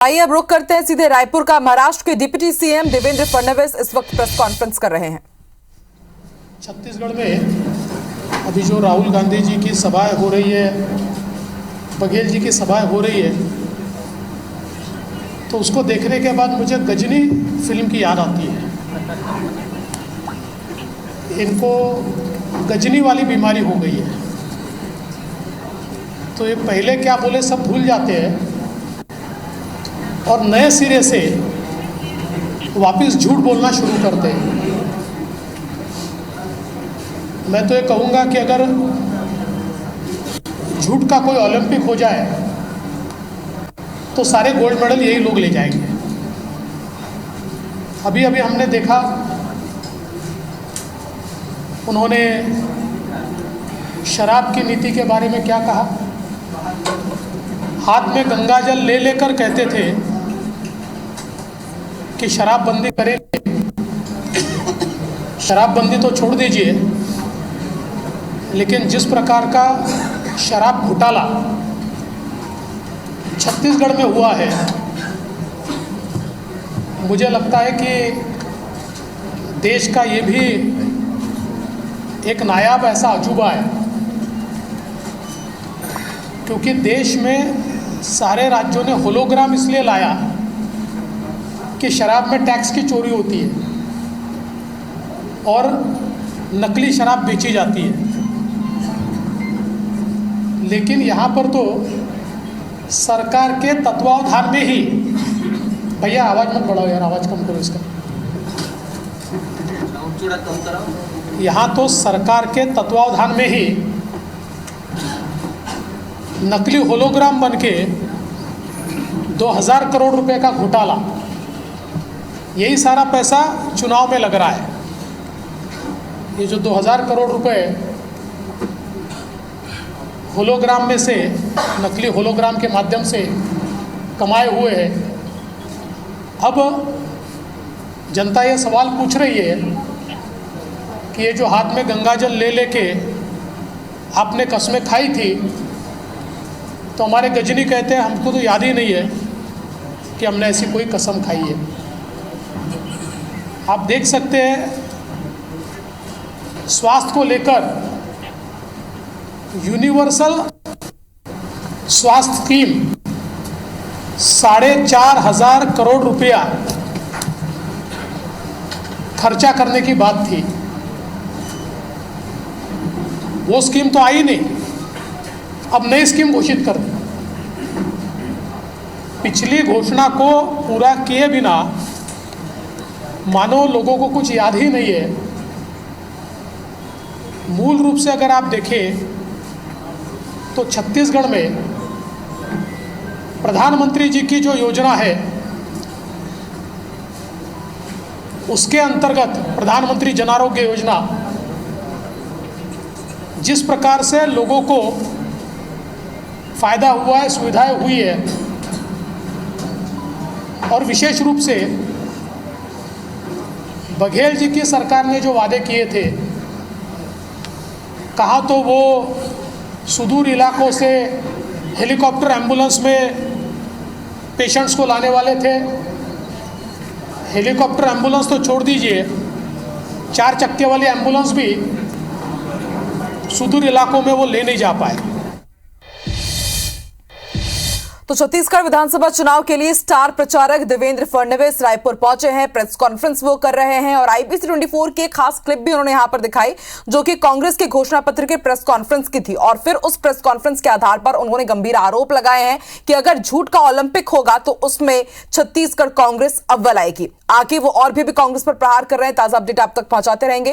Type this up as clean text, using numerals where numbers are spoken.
आइए अब रुख करते हैं सीधे रायपुर का। महाराष्ट्र के डिप्टी सीएम देवेंद्र फडणवीस इस वक्त प्रेस कॉन्फ्रेंस कर रहे हैं। छत्तीसगढ़ में अभी जो राहुल गांधी जी की सभाएं हो रही है, बघेल जी की सभाएं हो रही है, तो उसको देखने के बाद मुझे गजनी फिल्म की याद आती है। इनको गजनी वाली बीमारी हो गई है, तो ये पहले क्या बोले सब भूल जाते हैं और नए सिरे से वापस झूठ बोलना शुरू करते हैं। मैं तो ये कहूँगा कि अगर झूठ का कोई ओलंपिक हो जाए तो सारे गोल्ड मेडल यही लोग ले जाएंगे। अभी अभी हमने देखा, उन्होंने शराब की नीति के बारे में क्या कहा। हाथ में गंगा जल ले लेकर कहते थे कि शराबबंदी करेंगे। शराबबंदी तो छोड़ दीजिए, लेकिन जिस प्रकार का शराब घोटाला छत्तीसगढ़ में हुआ है, मुझे लगता है कि देश का ये भी एक नायाब ऐसा अजूबा है, क्योंकि देश में सारे राज्यों ने होलोग्राम इसलिए लाया कि शराब में टैक्स की चोरी होती है और नकली शराब बेची जाती है। लेकिन यहाँ पर तो सरकार के तत्वावधान में ही, भैया आवाज़ मत बढ़ाओ यार, आवाज़ कम करो इसका। यहाँ तो सरकार के तत्वावधान में ही नकली होलोग्राम बनके 2000 करोड़ रुपए का घोटाला, यही सारा पैसा चुनाव में लग रहा है। ये जो 2000 करोड़ रुपए होलोग्राम में से, नकली होलोग्राम के माध्यम से कमाए हुए हैं, अब जनता ये सवाल पूछ रही है कि ये जो हाथ में गंगा जल ले लेके आपने कस्में खाई थी, तो हमारे गजनी कहते हैं हमको तो याद ही नहीं है कि हमने ऐसी कोई कसम खाई है। आप देख सकते हैं, स्वास्थ्य को लेकर यूनिवर्सल स्वास्थ्य स्कीम 4,500 करोड़ रुपया खर्चा करने की बात थी। वो स्कीम तो आई नहीं, अब नई स्कीम घोषित कर दी। पिछली घोषणा को पूरा किए बिना मानो लोगों को कुछ याद ही नहीं है। मूल रूप से अगर आप देखें तो छत्तीसगढ़ में प्रधानमंत्री जी की जो योजना है, उसके अंतर्गत प्रधानमंत्री जन आरोग्य योजना, जिस प्रकार से लोगों को फायदा हुआ है, सुविधाएं हुई है, और विशेष रूप से बघेल जी की सरकार ने जो वादे किए थे, कहा तो वो सुदूर इलाकों से हेलीकॉप्टर एम्बुलेंस में पेशेंट्स को लाने वाले थे। हेलीकॉप्टर एम्बुलेंस तो छोड़ दीजिए, 4 चक्के वाली एम्बुलेंस भी सुदूर इलाकों में वो ले नहीं जा पाए। तो छत्तीसगढ़ विधानसभा चुनाव के लिए स्टार प्रचारक देवेंद्र फडणवीस रायपुर पहुंचे हैं। प्रेस कॉन्फ्रेंस वो कर रहे हैं और आईबीसी 24 की एक खास क्लिप भी उन्होंने यहां पर दिखाई, जो कि कांग्रेस के घोषणा पत्र के प्रेस कॉन्फ्रेंस की थी। और फिर उस प्रेस कॉन्फ्रेंस के आधार पर उन्होंने गंभीर आरोप लगाए हैं कि अगर झूठ का ओलंपिक होगा तो उसमें छत्तीसगढ़ कांग्रेस अव्वल आएगी। आगे वो और भी कांग्रेस पर प्रहार कर रहे हैं। ताजा अपडेट आप तक पहुंचाते रहेंगे।